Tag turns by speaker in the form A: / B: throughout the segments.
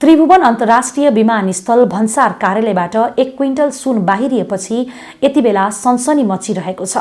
A: त्रिभुवन अन्तर्राष्ट्रिय विमानस्थल भन्सार कार्यालयबाट 1 क्विन्टल सुन बाहिरिएपछि यति बेला सनसनी मचिरहेको छ।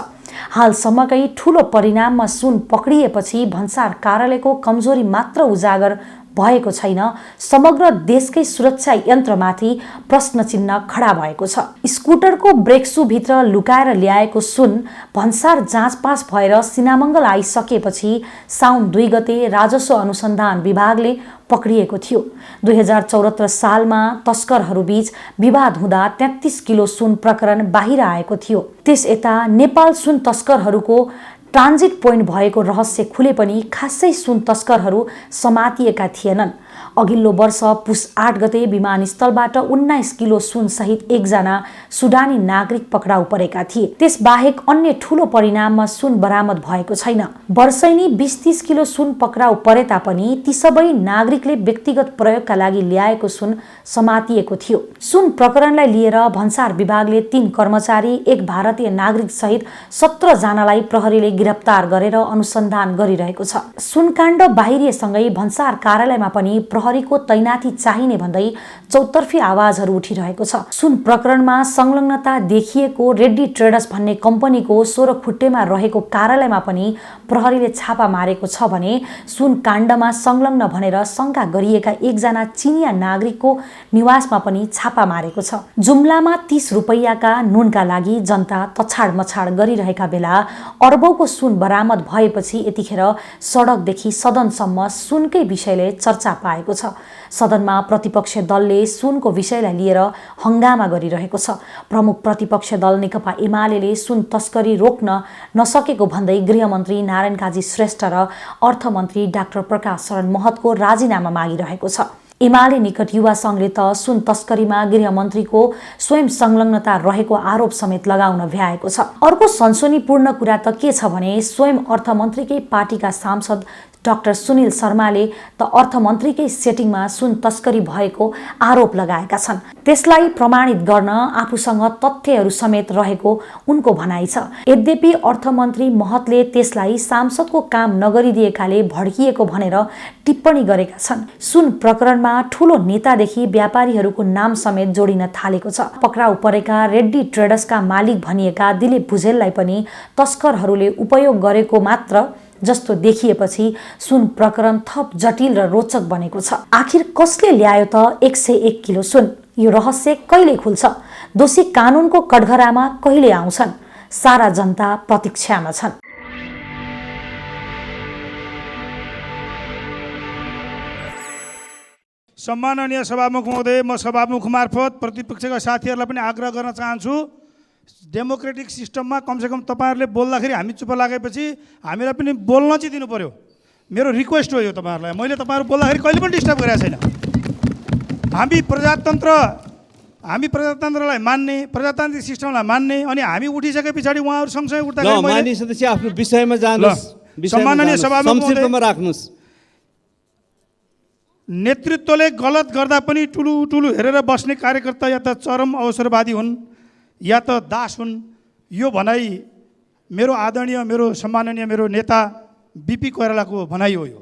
A: हालसम्मकै ठूलो परिणाममा सुन पक्रिएपछि भन्सार कार्यालयको कमजोरी मात्र उजागर भएको छैन, समग्र देशकै सुरक्षा यन्त्रमाथि प्रश्न चिन्ह खडा भएको छ। स्कुटरको ब्रेकसुभित्र लुकाएर ल्याएको सुन भन्सार जाँचपास भएर सिनामङ्गल आइसकेपछि साउन 2 गते राजस्व अनुसन्धान विभागले पक्रिएको थियो। 2074 सालमा तस्करहरूबीच विवाद हुँदा 33 किलो सुन प्रकरण बाहिर आएको थियो। त्यस यता नेपाल सुन तस्करहरूको ट्रान्जिट पोइन्ट भएको रहस्य खुले पनि खासै सुन तस्करहरू समातिएका थिएनन्। अघिल्लो वर्ष पुस 8 गते विमानस्थलबाट 19 किलो सुन सहित एकजना सुडानी नागरिक पक्राउ परेका थिए। त्यसबाहेक अन्य ठूलो परिणाममा सुन बरामद भएको छैन। वर्षैनी 20-30 किलो सुन पक्राउ परे तापनि ती सबै नागरिकले व्यक्तिगत प्रयोगका लागि ल्याएको सुन समातिएको थियो। सुन प्रकरणलाई लिएर भन्सार विभागले 3 कर्मचारी, 1 भारतीय नागरिक सहित 17 जनालाई प्रहरीले गिरफ्तार गरेर अनुसन्धान गरिरहेको छ। सुनकाण्ड बाहिरिएसँगै भन्सार कार्यालयमा पनि प्रहरीको तैनाथी चाहिने भन्दै चौतर्फी आवाजहरू उठिरहेको छ। सुन प्रकरणमा संलग्नता देखिएको रेड्डी ट्रेडर्स भन्ने कम्पनीको 16 खुट्टेमा रहेको कार्यालयमा पनि प्रहरीले छापा मारेको छ भने सुन काण्डमा संलग्न भनेर शंका गरिएका एकजना चिनिया नागरिकको निवासमा पनि छापा मारेको छ। जुम्लामा 30 रुपैयाँका नुनका लागि जनता तछाड मछाड गरिरहेका बेला अर्बौंको सुन बरामद भएपछि यतिखेर सडकदेखि सदनसम्म सुनकै विषयले चर्चा पाएको छ। सदनमा प्रतिपक्ष दलले सुनको विषयलाई लिएर हंगामा गरिरहेको छ। प्रमुख प्रतिपक्ष दल नेकपा एमाले सुन तस्करी रोक्न नसकेको भन्दै गृहमन्त्री नारायण काजी श्रेष्ठ र अर्थमन्त्री डाक्टर प्रकाश शरण महतको राजीनामा मागिरहेको छ। एमाले निकट युवा संघले त सुन तस्करीमा गृहमन्त्रीको स्वयं संलग्नता रहेको आरोप समेत लगाउन भ्याएको छ। अर्को सनसनीपूर्ण कुरा त के छ भने स्वयं अर्थमन्त्रीकै पार्टीका सांसद डाक्टर सुनिल शर्माले त अर्थमन्त्रीकै सेटिङमा सुन तस्करी भएको आरोप लगाएका छन्। त्यसलाई प्रमाणित गर्न आफूसँग तथ्यहरू समेत रहेको उनको भनाइ छ। यद्यपि अर्थमन्त्री महतले त्यसलाई सांसदको काम नगरिदिएकाले भड्किएको भनेर टिप्पणी गरेका छन्। सुन प्रकरणमा ठूलो नेतादेखि व्यापारीहरूको नाम समेत जोडिन थालेको छ। पक्राउ परेका रेड्डी ट्रेडर्सका मालिक भनिएका दिलीप भुजेललाई पनि तस्करहरूले उपयोग गरेको मात्र जस्तो देखिएपछि सुन प्रकरण थप जटिल र रोचक बनेको छ। आखिर कसले ल्यायो त 101 किलो सुन? यो रहस्य कहिले खुल्छ? दोषी कानूनको कठघरामा कहिले आउँछन्? सारा जनता प्रतीक्षामा छन्।
B: सम्माननीय सभामुख महोदय, म सभामुख मार्फत प्रतिपक्षका साथीहरूलाई पनि आग्रह गर्न चाहन्छु, डेमोक्रेटिक सिस्टममा कमसेकम तपाईँहरूले बोल्दाखेरि हामी चुप लागेपछि हामीलाई पनि बोल्न चाहिँ दिनु पर्यो। मेरो रिक्वेस्ट हो यो तपाईँहरूलाई। मैले तपाईँहरू बोल्दाखेरि कहिले पनि डिस्टर्ब गरेको छैन। हामी प्रजातन्त्रलाई मान्ने, प्रजातान्त्रिक सिस्टमलाई मान्ने, अनि हामी उठिसके पछाडि उहाँहरू सँगसँगै उठ्दाखेरि
C: माननीय सदस्य आफ्नो विषयमा जानुहोस्।
B: सम्माननीय सभामुख
C: संक्षिप्तमा राख्नुहोस्।
B: नेतृत्वले गलत गर्दा पनि ठुलो हेरेर बस्ने कार्यकर्ता या त चरम अवसरवादी हुन् या त दास हुन्। यो भनाइ मेरो आदरणीय, मेरो सम्माननीय, मेरो नेता बीपी कोइरालाको भनाइ हो। यो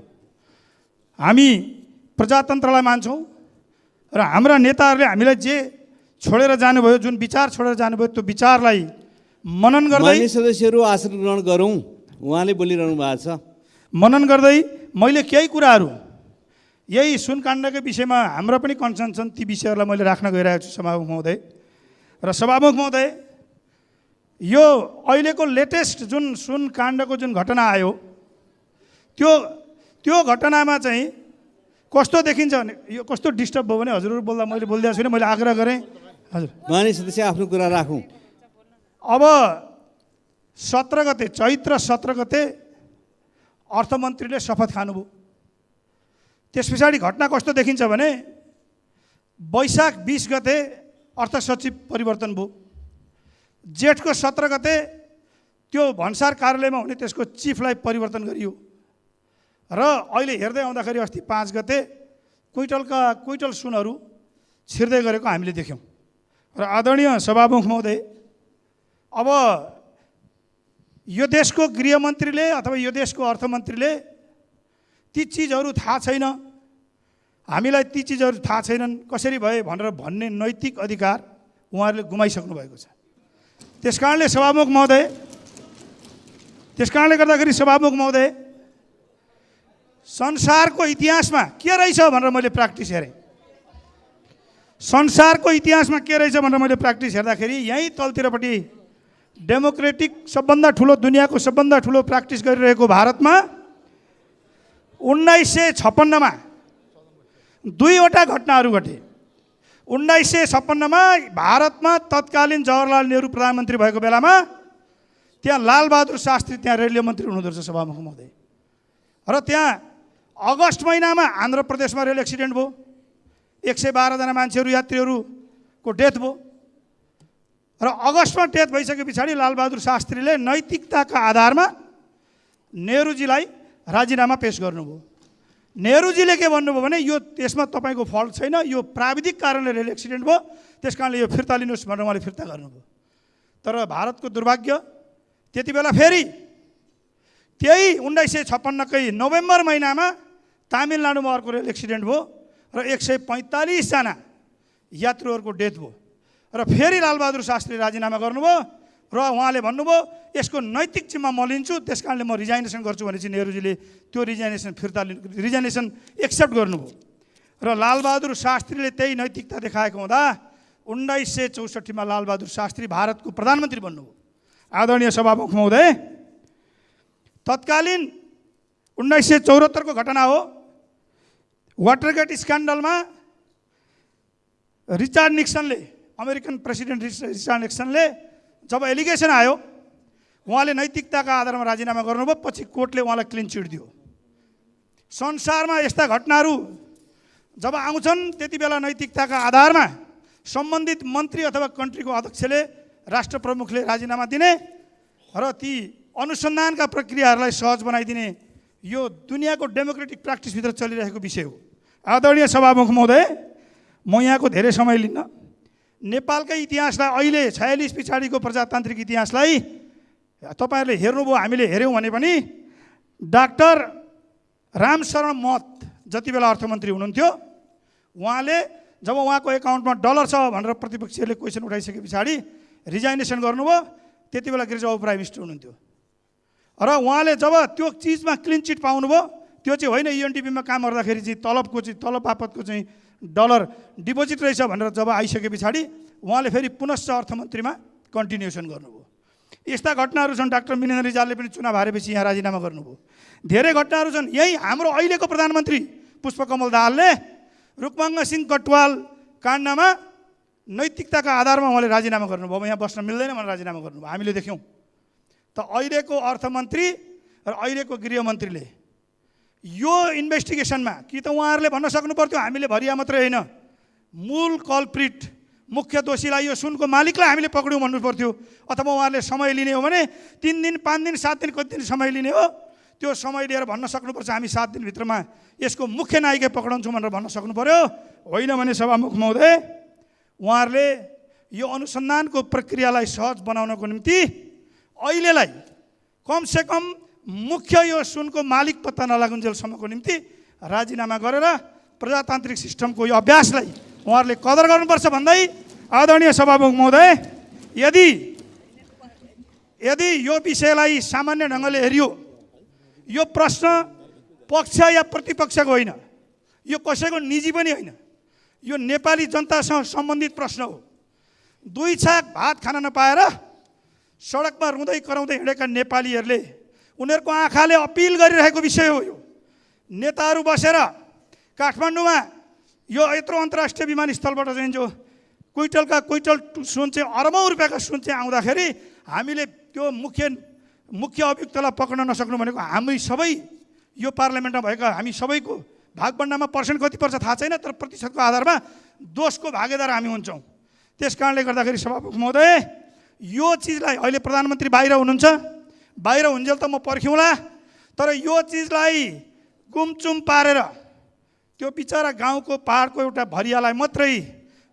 B: हामी प्रजातन्त्रलाई मान्छौँ र हाम्रा नेताहरूले हामीलाई जे छोडेर जानुभयो, जुन विचार छोडेर जानुभयो, त्यो विचारलाई मनन गर्दै
C: माननीय सदस्यहरू आसन ग्रहण गरौँ। उहाँले बोलिरहनु भएको छ।
B: मनन गर्दै मैले केही कुराहरू यही सुनकाण्डकै विषयमा हाम्रो पनि कन्सर्न छन्, ती विषयहरूलाई मैले राख्न गइरहेको छु सभामुख महोदय। र सभामुख महोदय, यो अहिलेको लेटेस्ट जुन सुन काण्डको जुन घटना आयो, त्यो घटनामा चाहिँ कस्तो देखिन्छ भने, यो कस्तो डिस्टर्ब भयो भने हजुरहरू बोल्दा मैले बोलिदिएको छुइनँ, मैले आग्रह गरेँ। हजुर
C: माननीय सदस्य आफ्नो कुरा राखौँ।
B: अब 17 गते, चैत्र 17 गते अर्थमन्त्रीले शपथ खानुभयो। त्यस पछाडि घटना कस्तो देखिन्छ भने वैशाख 20 गते अर्थ सचिव परिवर्तन भयो। जेठको 17 गते त्यो भन्सार कार्यालयमा हुने त्यसको चिफलाई परिवर्तन गरियो र अहिले हेर्दै आउँदाखेरि अस्ति 5 गते क्विन्टल सुनहरू छिर्दै गरेको हामीले देख्यौँ। र आदरणीय सभामुख महोदय, अब यो देशको गृहमन्त्रीले अथवा यो देशको अर्थमन्त्रीले ती चिजहरू थाहा छैन हामीलाई ती चिजहरू थाहा छैनन् कसरी भए भनेर भन्ने नैतिक अधिकार उहाँहरूले गुमाइसक्नु भएको छ। त्यसकारणले सभामुख महोदय, त्यसकारणले गर्दाखेरि सभामुख महोदय, संसारको इतिहासमा के रहेछ भनेर मैले प्र्याक्टिस हेरेँ। संसारको इतिहासमा के रहेछ भनेर मैले प्र्याक्टिस हेर्दाखेरि यहीँ तलतिरपट्टि डेमोक्रेटिक सबभन्दा ठुलो, दुनियाँको सबभन्दा ठुलो प्र्याक्टिस गरिरहेको भारतमा 1956 मा दुईवटा घटनाहरू घटे। 1956 मा भारतमा तत्कालीन जवाहरलाल नेहरू प्रधानमन्त्री भएको बेलामा त्यहाँ लालबहादुर शास्त्री त्यहाँ रेलवे मन्त्री हुनुहुँदो रहेछ सभामुख महोदय। र त्यहाँ अगस्त महिनामा आन्ध्र प्रदेशमा रेल एक्सिडेन्ट भयो, 112 जना मान्छेहरू यात्रीहरूको डेथ भयो। र अगस्तमा डेथ भइसके पछाडि लालबहादुर शास्त्रीले नैतिकताका आधारमा नेहरूजीलाई राजीनामा पेश गर्नुभयो। नेहरूजीले के भन्नुभयो भने यो त्यसमा तपाईँको फल्ट छैन, यो प्राविधिक कारणले रेल एक्सिडेन्ट भयो, त्यस कारणले यो फिर्ता लिनुहोस् भनेर उहाँले फिर्ता गर्नुभयो। तर भारतको दुर्भाग्य त्यति बेला फेरि त्यही 1956 कै नोभेम्बर महिनामा तामिलनाडुमा अर्को रेल एक्सिडेन्ट भयो र 145 जना यात्रुहरूको डेथ भयो। र फेरि लालबहादुर शास्त्री राजीनामा गर्नुभयो र उहाँले भन्नुभयो यसको नैतिक जिम्मा म लिन्छु, त्यस कारणले म रिजाइनेसन गर्छु भनेपछि नेहरूजीले त्यो रिजाइनेसन एक्सेप्ट गर्नुभयो। र लालबहादुर शास्त्रीले त्यही नैतिकता देखाएको हुँदा 1964 मा लालबहादुर शास्त्री भारतको प्रधानमन्त्री बन्नुभयो। आदरणीय सभामुख महोदय, तत्कालीन 1974 को घटना हो। वाटरगेट स्क्यान्डलमा रिचार्ड निक्सनले, अमेरिकन प्रेसिडेन्ट रिचार्ड निक्सनले जब एलिगेसन आयो उहाँले नैतिकताका आधारमा राजीनामा गर्नुभयो। पछि कोर्टले उहाँलाई क्लिन चिट दियो। संसारमा यस्ता घटनाहरू जब आउँछन् त्यति बेला नैतिकताका आधारमा सम्बन्धित मन्त्री अथवा कन्ट्रीको अध्यक्षले, राष्ट्र प्रमुखले राजीनामा दिने र ती अनुसन्धानका प्रक्रियाहरूलाई सहज बनाइदिने यो दुनियाँको डेमोक्रेटिक प्र्याक्टिसभित्र चलिरहेको विषय हो। आदरणीय सभामुख महोदय, म यहाँको धेरै समय लिन्न। नेपालकै इतिहासलाई, अहिले 46 पछाडिको प्रजातान्त्रिक इतिहासलाई तपाईँहरूले हेर्नुभयो, हामीले हेऱ्यौँ भने पनि डाक्टर रामशरण महत जति बेला अर्थमन्त्री हुनुहुन्थ्यो, उहाँले जब उहाँको एकाउन्टमा डलर छ भनेर प्रतिपक्षीहरूले क्वेसन उठाइसके पछाडि रिजाइनेसन गर्नुभयो, त्यति बेला गिरिजाबाबु प्राइम मिनिस्टर हुनुहुन्थ्यो। र उहाँले जब त्यो चिजमा क्लिन चिट पाउनुभयो, त्यो चाहिँ होइन युएनडिपीमा काम गर्दाखेरि चाहिँ तलब बापतको चाहिँ डलर डिपोजिट रहेछ भनेर जब आइसके पछाडि उहाँले फेरि पुनश्च अर्थमन्त्रीमा कन्टिन्युएसन गर्नुभयो। यस्ता घटनाहरू छन्। डाक्टर मिनेन्द्र रिजालले पनि चुनाव हारेपछि यहाँ राजीनामा गर्नुभयो। धेरै घटनाहरू छन्। यही हाम्रो अहिलेको प्रधानमन्त्री पुष्पकमल दाहालले रुकमाङ्ग सिंह कटवाल काण्डमा नैतिकताका आधारमा उहाँले राजीनामा गर्नुभयो। अब यहाँ बस्न मिल्दैन भनेर राजीनामा गर्नुभयो। हामीले देख्यौँ। त अहिलेको अर्थमन्त्री र अहिलेको गृहमन्त्रीले यो इन्भेस्टिगेसनमा कि त उहाँहरूले भन्न सक्नु पर्थ्यो हामीले भरिया मात्रै होइन, मूल कल्प्रिट, मुख्य दोषीलाई, यो सुनको मालिकलाई हामीले पक्ड्यौँ भन्नु पर्थ्यो। अथवा उहाँहरूले समय लिने हो भने 3 दिन, 5 दिन, 7 दिन, कति दिन समय लिने हो, त्यो समय लिएर भन्न सक्नुपर्छ हामी 7 दिनभित्रमा यसको मुख्य नायिकै पक्राउँछौँ भनेर भन्न सक्नु पर्यो। होइन भने सभामुख महोदय, उहाँहरूले यो अनुसन्धानको प्रक्रियालाई सहज बनाउनको निम्ति अहिलेलाई कमसेकम मुख्य यो सुनको मालिक पत्ता नलागुन्जेलसम्मको निम्ति राजीनामा गरेर प्रजातान्त्रिक सिस्टमको यो अभ्यासलाई उहाँहरूले कदर गर्नुपर्छ भन्दै, आदरणीय सभामुख महोदय, यदि यो विषयलाई सामान्य ढङ्गले हेरियो, यो प्रश्न पक्ष या प्रतिपक्षको होइन, यो कसैको निजी पनि होइन, यो नेपाली जनतासँग सम्बन्धित प्रश्न हो। 2 छाक भात खान नपाएर सडकमा रुँदै कराउँदै हिँडेका नेपालीहरूले उनीहरूको आँखाले अपिल गरिरहेको विषय हो। यो नेताहरू बसेर काठमाडौँमा यो यत्रो अन्तर्राष्ट्रिय विमानस्थलबाट चाहिँ जो क्विटल सुन चाहिँ अरबौँ रुपियाँका सुन चाहिँ आउँदाखेरि हामीले त्यो मुख्य अभियुक्तलाई पक्र्न नसक्नु भनेको हामी सबै यो पार्लियामेन्टमा भएका हामी सबैको भागभण्डामा पर्सेन्ट कति पर्छ थाहा छैन, तर प्रतिशतको आधारमा दोषको भागीदार हामी हुन्छौँ। त्यस कारणले गर्दाखेरि सभामुख महोदय, यो चिजलाई अहिले प्रधानमन्त्री बाहिर हुनुहुन्छ, बाहिर हुन्जेल त म पर्ख्यौँला, तर यो चिजलाई गुमचुम पारेर त्यो बिचरा गाउँको पाहाडको एउटा भरियालाई मात्रै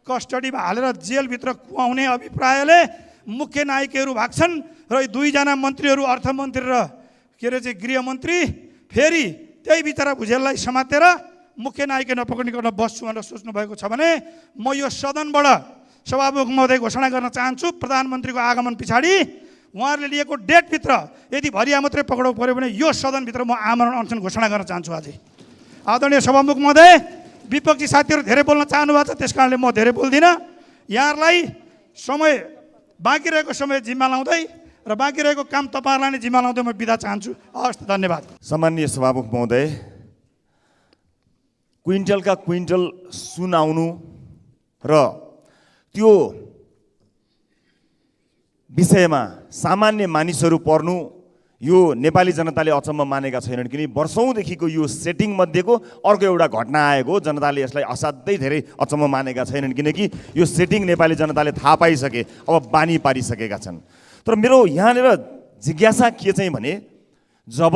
B: कस्टडीमा हालेर जेलभित्र कुहाउने अभिप्रायले मुख्य नायकहरू भाग्छन् र 2 जना मन्त्रीहरू, अर्थमन्त्री र के अरे चाहिँ गृहमन्त्री फेरि त्यही बिचरा भुजेललाई समातेर मुख्य नायिका नपकडिकन बस्छु भनेर सोच्नु भएको छ भने म यो सदनबाट सभामुख महोदय घोषणा गर्न चाहन्छु, प्रधानमन्त्रीको आगमन पछाडि उहाँहरूले लिएको डेटभित्र यदि भरिया मात्रै पक्राउ पऱ्यो भने यो सदनभित्र म आमरण अनसन घोषणा गर्न चाहन्छु। अझै आदरणीय सभामुख महोदय, विपक्षी साथीहरू धेरै बोल्न चाहनु भएको छ, त्यस कारणले म धेरै बोल्दिनँ। यहाँहरूलाई समय बाँकी रहेको समय जिम्मा लाउँदै र बाँकी रहेको काम तपाईँहरूलाई नै जिम्मा लाउँदै म बिदा चाहन्छु। हवस्, धन्यवाद।
D: सम्माननीय सभामुख महोदय, क्विन्टलका क्विन्टल सुन आउनु र त्यो विषयमा सामान्य मानिसहरू पर्नु यो नेपाली जनताले अचम्म मानेका छैनन्, किनकि वर्षौँदेखिको यो सेटिङ मध्येको अर्को एउटा घटना आएको हो। जनताले यसलाई असाध्यै धेरै अचम्म मानेका छैनन्, किनकि यो सेटिङ नेपाली जनताले थाहा पाइसके, अब बानी पारिसकेका छन्। तर मेरो यहाँनिर जिज्ञासा के चाहिँ भने, जब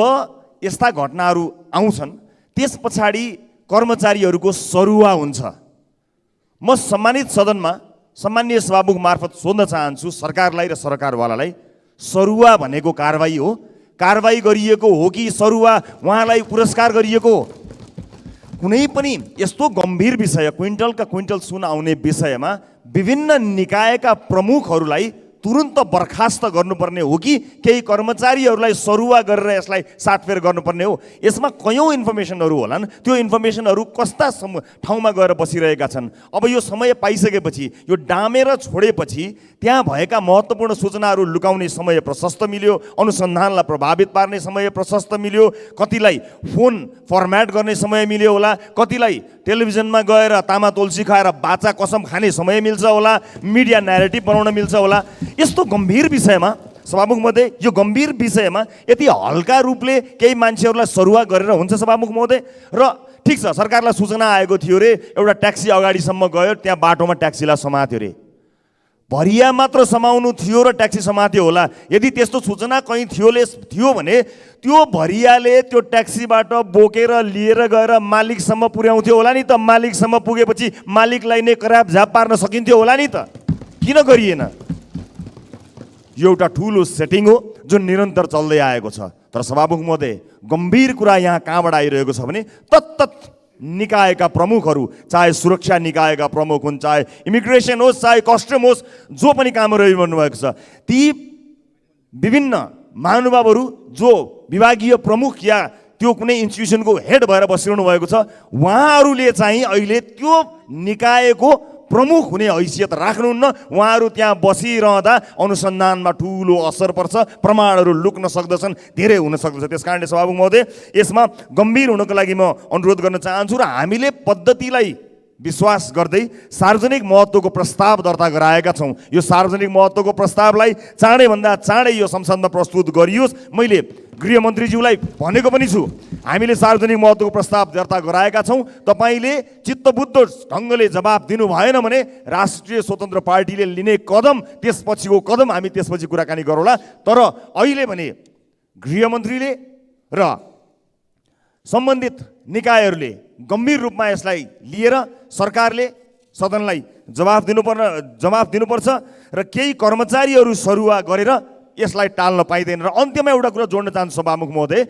D: यस्ता घटनाहरू आउँछन् त्यस पछाडि कर्मचारीहरूको सरुवा हुन्छ। म सम्मानित सदनमा सम्मानीय सभामुख मार्फत सोध्न चाहन्छु सरकारलाई र सरकारवालालाई, सरुवा भनेको कारबाही हो, कारबाही गरिएको हो कि सरुवा उहाँलाई पुरस्कार गरिएको हो? कुनै पनि यस्तो गम्भीर विषय, क्विन्टलका क्विन्टल सुन आउने विषयमा विभिन्न निकायका प्रमुखहरूलाई तुरुन्त बर्खास्त गर्नुपर्ने हो कि केही कर्मचारीहरूलाई सरुवा गरेर यसलाई साटफेर गर्नुपर्ने हो? यसमा कयौँ इन्फर्मेसनहरू होलान्, त्यो इन्फर्मेसनहरू कस्ता ठाउँमा गएर बसिरहेका छन्। अब यो समय पाइसकेपछि, यो डामेर छोडेपछि त्यहाँ भएका महत्त्वपूर्ण सूचनाहरू लुकाउने समय प्रशस्त मिल्यो, अनुसन्धानलाई प्रभावित पार्ने समय प्रशस्त मिल्यो, कतिलाई फोन फर्म्याट गर्ने समय मिल्यो होला, कतिलाई टेलिभिजनमा गएर तामा तुलसी खाएर बाचा कसम खाने समय मिल्छ होला, मिडिया न्यारेटिभ बनाउन मिल्छ होला। यस्तो गम्भीर विषयमा सभामुख महोदय, यो गम्भीर विषयमा यति हल्का रूपले केही मान्छेहरूलाई सरुवा गरेर हुन्छ सभामुख महोदय? र ठिक छ, सरकारलाई सूचना आएको थियो रे, एउटा ट्याक्सी अगाडिसम्म गयो, त्यहाँ बाटोमा ट्याक्सीलाई समात्यो रे, भरिया मात्र समाउनु थियो र ट्याक्सी समात्यो होला। यदि त्यस्तो सूचना कहीँ थियो भने त्यो भरियाले त्यो ट्याक्सीबाट बोकेर लिएर गएर मालिकसम्म पुर्याउँथ्यो होला नि त। मालिकसम्म पुगेपछि मालिकलाई नै कराप झाप पार्न सकिन्थ्यो होला नि त, किन गरिएन? यो एउटा ठुलो सेटिङ हो जुन निरन्तर चल्दै आएको छ। तर सभामुख महोदय, गम्भीर कुरा यहाँ कहाँबाट आइरहेको छ भने तत्तत निकायका प्रमुखहरू, चाहे सुरक्षा निकायका प्रमुख हुन्, चाहे इमिग्रेसन होस्, चाहे कस्टम होस्, जो पनि कामहरू गर्नुभएको छ, ती विभिन्न महानुभावहरू जो विभागीय प्रमुख या त्यो कुनै इन्स्टिट्युसनको हेड भएर बसिरहनु भएको छ, उहाँहरूले चाहिँ अहिले त्यो निकायको प्रमुख हुने हैसियत राख्नुहुन्न। उहाँहरू त्यहाँ बसिरहँदा अनुसन्धानमा ठुलो असर पर्छ, प्रमाणहरू लुक्न सक्दछन्, धेरै हुन सक्दछ। त्यस कारणले सभामुख महोदय, यसमा गम्भीर हुनको लागि म अनुरोध गर्न चाहन्छु र हामीले पद्धतिलाई विश्वास गर्दै सार्वजनिक महत्त्वको प्रस्ताव दर्ता गराएका छौँ। यो सार्वजनिक महत्त्वको प्रस्तावलाई चाँडैभन्दा चाँडै यो संसदमा प्रस्तुत गरियोस्। मैले गृहमन्त्रीज्यूलाई भनेको पनि छु, हामीले सार्वजनिक महत्त्वको प्रस्ताव दर्ता गराएका छौँ, तपाईँले चित्तबुद्ध ढङ्गले जवाब दिनु भएन भने राष्ट्रिय स्वतन्त्र पार्टीले लिने कदम, त्यसपछिको कदम हामी त्यसपछि कुराकानी गरौँला। तर अहिले भने गृहमन्त्रीले र सम्बन्धित निकायहरूले गम्भीर रूपमा यसलाई लिएर सरकारले सदनलाई जवाफ दिनुपर्छ र केही कर्मचारीहरू सरुवा गरेर यसलाई टाल्न पाइँदैन। र अन्त्यमा एउटा कुरा जोड्न चाहन्छु सभामुख महोदय,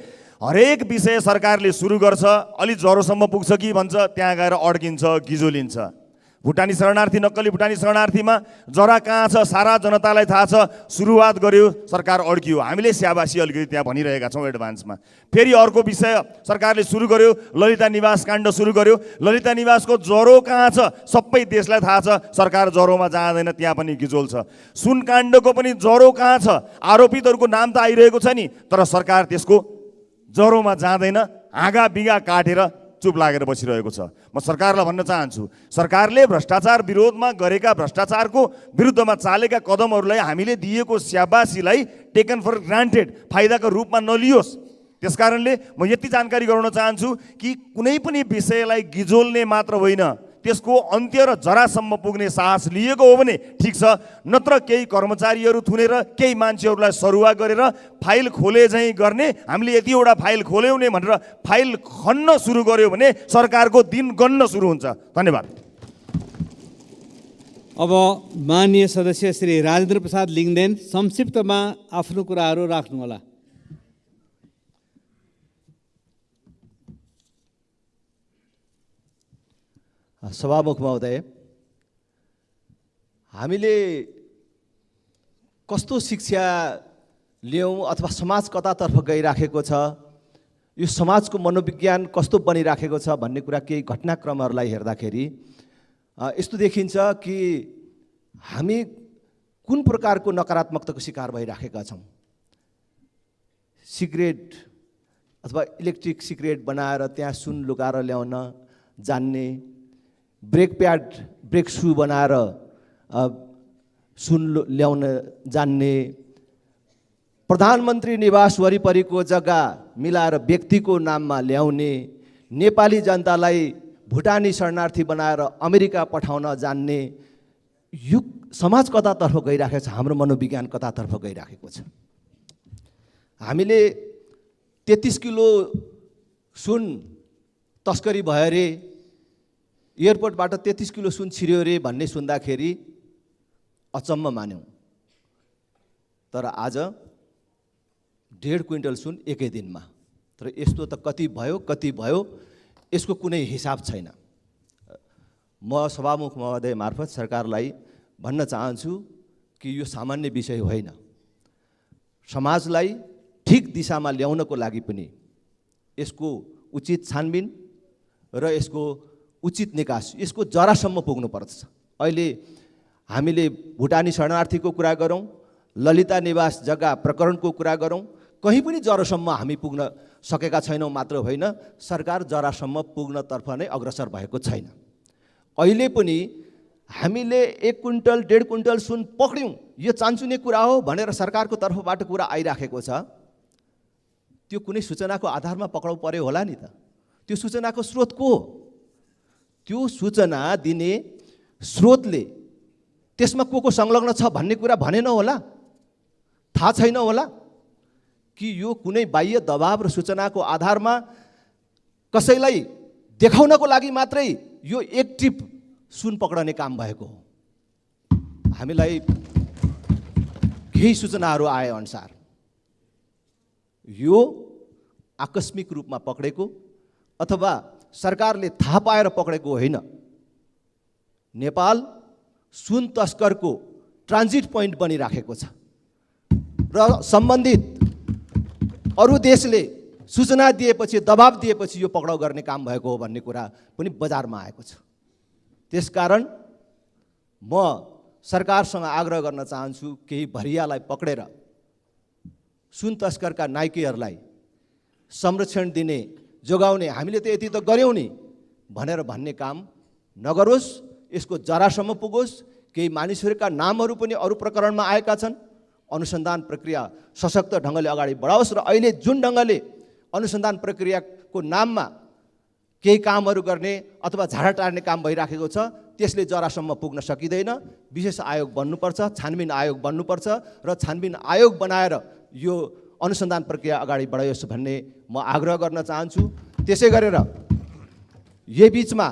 D: हरेक विषय सरकारले सुरु गर्छ, अलि ज्वरोसम्म पुग्छ कि भन्छ, त्यहाँ गएर अड्किन्छ, गिजोलिन्छ। भुटानी शरणार्थी, नक्कली भुटानी शरणार्थीमा जरा कहाँ छ सारा जनतालाई थाहा छ, सुरुवात गर्यो, सरकार अड्कियो। हामीले स्याबासी अलिकति त्यहाँ भनिरहेका छौँ एडभान्समा। फेरि अर्को विषय सरकारले सुरु गर्यो, ललिता निवास काण्ड सुरु गर्यो, ललिता निवासको ज्वरो कहाँ छ सबै देशलाई थाहा छ, सरकार ज्वरोमा जाँदैन, त्यहाँ पनि गिजोल छ। सुन काण्डको पनि ज्वरो कहाँ छ, आरोपितहरूको नाम त आइरहेको छ नि, तर सरकार त्यसको ज्वरोमा जाँदैन, हाँगा बिगा काटेर चुप लागेर बसिरहेको छ। म सरकारलाई भन्न चाहन्छु, सरकारले भ्रष्टाचार विरोधमा गरेका भ्रष्टाचारको विरुद्धमा चालेका कदमहरूलाई हामीले दिएको स्याबासीलाई टेकन फर ग्रान्टेड, फाइदाको रूपमा नलियोस्। त्यस कारणले म यति जानकारी गराउन चाहन्छु कि कुनै पनि विषयलाई गिजोल्ने मात्र होइन, त्यसको अन्त्य र जरासम्म पुग्ने साहस लिएको हो भने ठिक छ, नत्र केही कर्मचारीहरू थुनेर केही मान्छेहरूलाई सरुवा गरेर फाइल खोले चाहिँ गर्ने, हामीले यतिवटा फाइल खोल्यौँ नि भनेर फाइल खन्न सुरु गर्यो भने सरकारको दिन गन्न सुरु हुन्छ। धन्यवाद।
C: अब माननीय सदस्य श्री राजेन्द्र प्रसाद लिङदेन संक्षिप्तमा आफ्नो कुराहरू राख्नुहोला।
E: सभामुख महोदय, हामीले कस्तो शिक्षा ल्याउँ अथवा समाज कतातर्फ गइराखेको छ, यो समाजको मनोविज्ञान कस्तो बनिराखेको छ भन्ने कुरा केही घटनाक्रमहरूलाई हेर्दाखेरि यस्तो देखिन्छ कि हामी कुन प्रकारको नकारात्मकताको शिकार भइराखेका छौँ। सिगरेट अथवा इलेक्ट्रिक सिगरेट बनाएर त्यहाँ सुन लुकाएर ल्याउन जान्ने, ब्रेक सू बनाएर सुन ल्याउन जान्ने, प्रधानमन्त्री निवास वरिपरिको जग्गा मिलाएर व्यक्तिको नाममा ल्याउने, नेपाली जनतालाई भुटानी शरणार्थी बनाएर अमेरिका पठाउन जान्ने, यो समाज कतातर्फ गइराखेको छ, हाम्रो मनोविज्ञान कतातर्फ गइराखेको छ। हामीले 33 किलो सुन तस्करी भयो अरे, एयरपोर्टबाट 33 किलो सुन छिर्यो अरे भन्ने सुन्दाखेरि अचम्म मान्यौँ। तर आज 1.5 क्विन्टल सुन एकै दिनमा। तर यस्तो त कति भयो यसको कुनै हिसाब छैन। म सभामुख महोदय मार्फत सरकारलाई भन्न चाहन्छु कि यो सामान्य विषय होइन। समाजलाई ठिक दिशामा ल्याउनको लागि पनि यसको उचित छानबिन र यसको उचित निकास, यसको जरासम्म पुग्नुपर्छ। अहिले हामीले भुटानी शरणार्थीको कुरा गरौँ, ललिता निवास जग्गा प्रकरणको कुरा गरौँ, कहीँ पनि जरासम्म हामी पुग्न सकेका छैनौँ मात्र होइन, सरकार जरासम्म पुग्नतर्फ नै अग्रसर भएको छैन। अहिले पनि हामीले 1 क्विन्टल 1.5 क्विन्टल सुन पक्ड्यौँ, यो चान्चुने कुरा हो भनेर सरकारको तर्फबाट कुरा आइराखेको छ। त्यो कुनै सूचनाको आधारमा पक्राउ पर्यो होला नि त? त्यो सूचनाको स्रोत को हो? त्यो सूचना दिने स्रोतले त्यसमा को संलग्न छ भन्ने कुरा भनेन होला? थाहा छैन होला कि यो कुनै बाह्य दबाव र सूचनाको आधारमा कसैलाई देखाउनको लागि मात्रै यो एक टिप सुन पक्रने काम भएको हो? हामीलाई केही सूचनाहरू आए अनुसार यो आकस्मिक रूपमा पक्रेको अथवा सरकारले थाहा पाएर पक्रेको होइन। नेपाल सुन तस्करको ट्रान्जिट पोइन्ट बनिराखेको छ र सम्बन्धित अरू देशले सूचना दिएपछि, दबाब दिएपछि यो पक्राउ गर्ने काम भएको हो भन्ने कुरा पनि बजारमा आएको छ। त्यसकारण म सरकारसँग आग्रह गर्न चाहन्छु, केही भरियालाई पक्रेर सुन तस्करका नायकीहरूलाई संरक्षण दिने, जोगाउने, हामीले त यति त गर्यौँ नि भनेर भन्ने काम नगरोस्, यसको जरासम्म पुगोस्। केही मानिसहरूका नामहरू पनि अरू प्रकरणमा आएका छन्। अनुसन्धान प्रक्रिया सशक्त ढङ्गले अगाडि बढाओस् र अहिले जुन ढङ्गले अनुसन्धान प्रक्रियाको नाममा केही कामहरू गर्ने अथवा झाडा टार्ने काम भइराखेको छ, त्यसले जरासम्म पुग्न सकिँदैन। विशेष आयोग बन्नुपर्छ, छानबिन आयोग बन्नुपर्छ र छानबिन आयोग बनाएर यो अनुसन्धान प्रक्रिया अगाडि बढायोस् भन्ने म आग्रह गर्न चाहन्छु। त्यसै गरेर यही बिचमा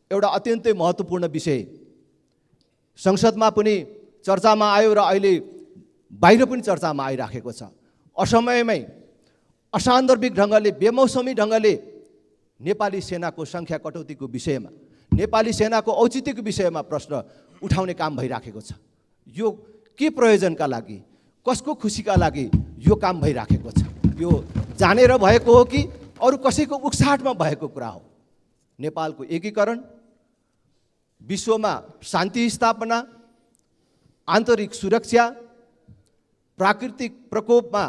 E: एउटा अत्यन्तै महत्त्वपूर्ण विषय संसदमा पनि चर्चामा आयो र अहिले बाहिर पनि चर्चामा आइराखेको छ। असमयमै असान्दर्भिक ढङ्गले, बेमौसमी ढङ्गले नेपाली सेनाको सङ्ख्या कटौतीको विषयमा, नेपाली सेनाको औचित्यको विषयमा प्रश्न उठाउने काम भइराखेको छ। यो के प्रयोजनका लागि, कसको खुसीका लागि यो काम भइराखेको छ? यो जानेर भएको हो कि अरू कसैको उक्साहटमा भएको कुरा हो? नेपालको एकीकरण, विश्वमा शान्ति स्थापना, आन्तरिक सुरक्षा, प्राकृतिक प्रकोपमा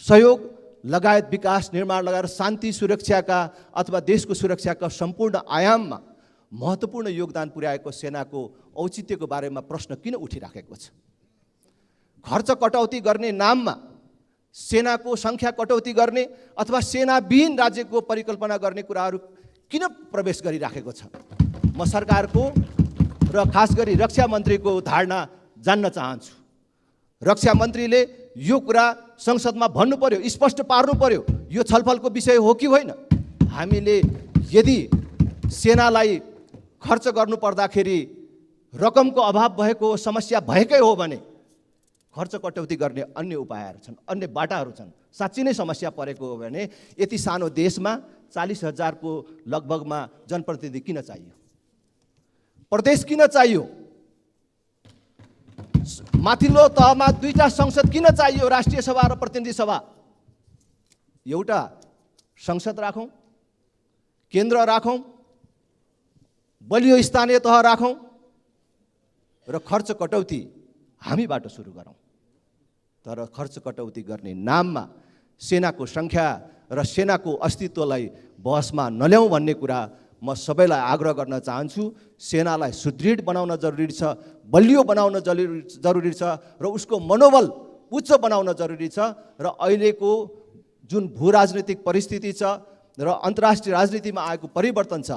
E: सहयोग लगायत विकास निर्माण लगाएर शान्ति सुरक्षाका अथवा देशको सुरक्षाका सम्पूर्ण आयाममा महत्त्वपूर्ण योगदान पुर्याएको सेनाको औचित्यको बारेमा प्रश्न किन उठिराखेको छ? खर्च कटौती गर्ने नाममा सेनाको सङ्ख्या कटौती गर्ने अथवा सेनाविहीन राज्यको परिकल्पना गर्ने कुराहरू किन प्रवेश गरिराखेको छ? म सरकारको र खास गरी रक्षा मन्त्रीको धारणा जान्न चाहन्छु। रक्षा मन्त्रीले यो कुरा संसदमा भन्नु पर्यो, स्पष्ट पार्नु पर्यो, यो छलफलको विषय हो कि होइन। हामीले यदि सेनालाई खर्च गर्नु पर्दाखेरि रकमको अभाव भएको, समस्या भएकै हो भने खर्च कटौती गर्ने अन्य उपायहरू छन्, अन्य बाटाहरू छन्। साँच्चै नै समस्या परेको हो भने यति सानो देशमा 40,000 को लगभगमा जनप्रतिनिधि किन चाहियो? प्रदेश किन चाहियो? माथिल्लो तहमा 2टा संसद किन चाहियो? राष्ट्रिय सभा र प्रतिनिधि सभा। एउटा संसद राखौँ, केन्द्र राखौँ, बलियो स्थानीय तह राखौँ र खर्च कटौती हामीबाट सुरु गरौँ। तर खर्च कटौती गर्ने नाममा सेनाको सङ्ख्या र सेनाको अस्तित्वलाई बहसमा नल्याउँ भन्ने कुरा म सबैलाई आग्रह गर्न चाहन्छु। सेनालाई सुदृढ बनाउन जरुरी छ, बलियो बनाउन जरुरी छ र उसको मनोबल उच्च बनाउन जरुरी छ। र अहिलेको जुन भू राजनीतिक परिस्थिति छ र अन्तर्राष्ट्रिय राजनीतिमा आएको परिवर्तन छ,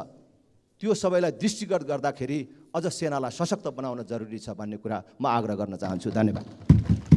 E: त्यो सबैलाई दृष्टिगत गर्दाखेरि अझ सेनालाई सशक्त बनाउन जरुरी छ भन्ने कुरा म आग्रह गर्न चाहन्छु। धन्यवाद।